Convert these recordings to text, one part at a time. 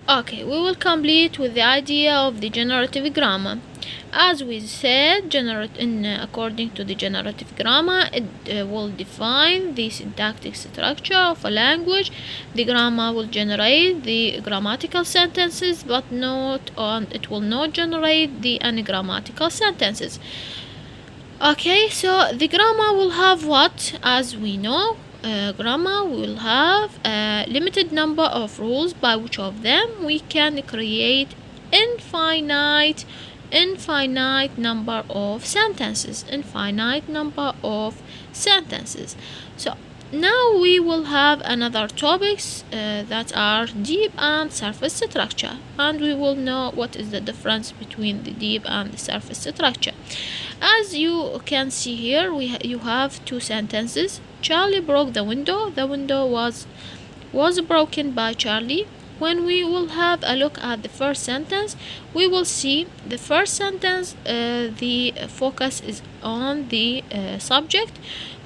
Okay, we will complete with the idea of the generative grammar. As we said, according to the generative grammar, it will define the syntactic structure of a language. The grammar will generate the grammatical sentences, but it will not generate the ungrammatical sentences. Okay, so the grammar will have what? As we know, grammar will have a limited number of rules by which of them we can create infinite number of sentences. So now we will have another topics that are deep and surface structure, and we will know what is the difference between the deep and the surface structure. As you can see here, you have two sentences. Charlie broke the window. The window was broken by Charlie. When we will have a look at the first sentence, we will see the first sentence, the focus is on the subject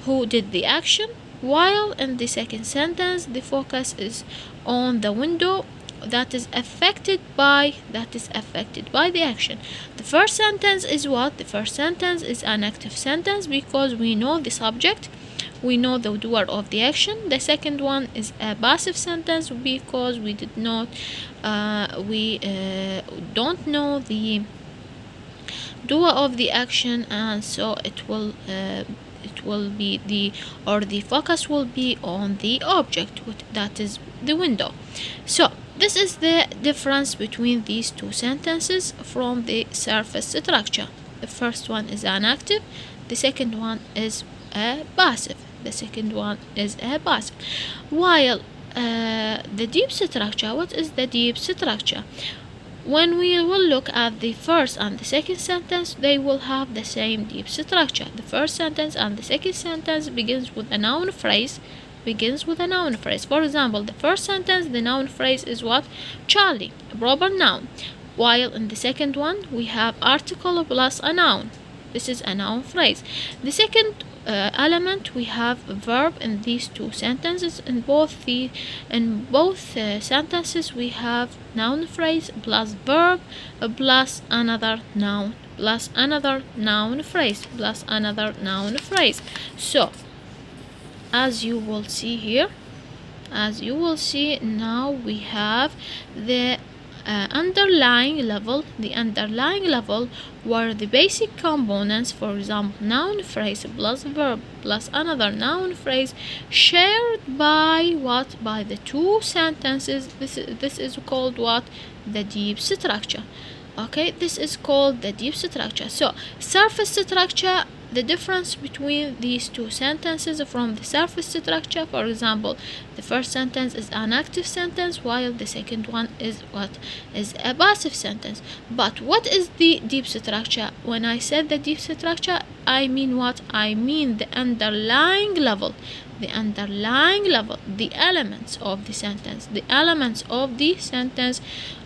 who did the action, while in the second sentence the focus is on the window that is affected by the action. The first sentence is what? The first sentence is an active sentence because we know the subject, we know the doer of the action. The second one is a passive sentence because we did not don't know the doer of the action, and so it will be the focus will be on the object, that is the window. So this is the difference between these two sentences from the surface structure. The first one is an active, the second one is a passive. While the deep structure, what is the deep structure? When we will look at the first and the second sentence, they will have the same deep structure. The first sentence and the second sentence begins with a noun phrase. For example, the first sentence, the noun phrase is what? Charlie, a proper noun. While in the second one, we have article plus a noun. This is a noun phrase. The second element, we have a verb in these two sentences. In both sentences, we have noun phrase plus verb plus another noun phrase. So as you will see here, now we have the underlying level where the basic components, for example, noun phrase plus verb plus another noun phrase, shared by the two sentences. This is called what? The deep structure. Okay, this is called the deep structure. So surface structure, the difference between these two sentences from the surface structure, for example, the first sentence is an active sentence while the second one is a passive sentence. But what is the deep structure? When I said the deep structure, I mean what? I mean the underlying level, the elements of the sentence,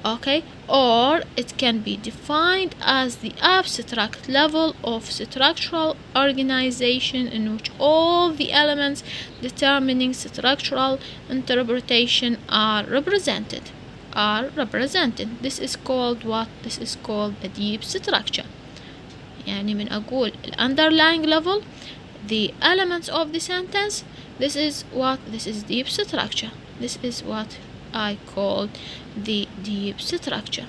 okay? Or it can be defined as the abstract level of structural organization in which all the elements determining structural interpretation are represented. This is called what? This is called a deep structure. يعني من أقول underlying level, the elements of the sentence, this is deep structure. This is what I call the deep structure.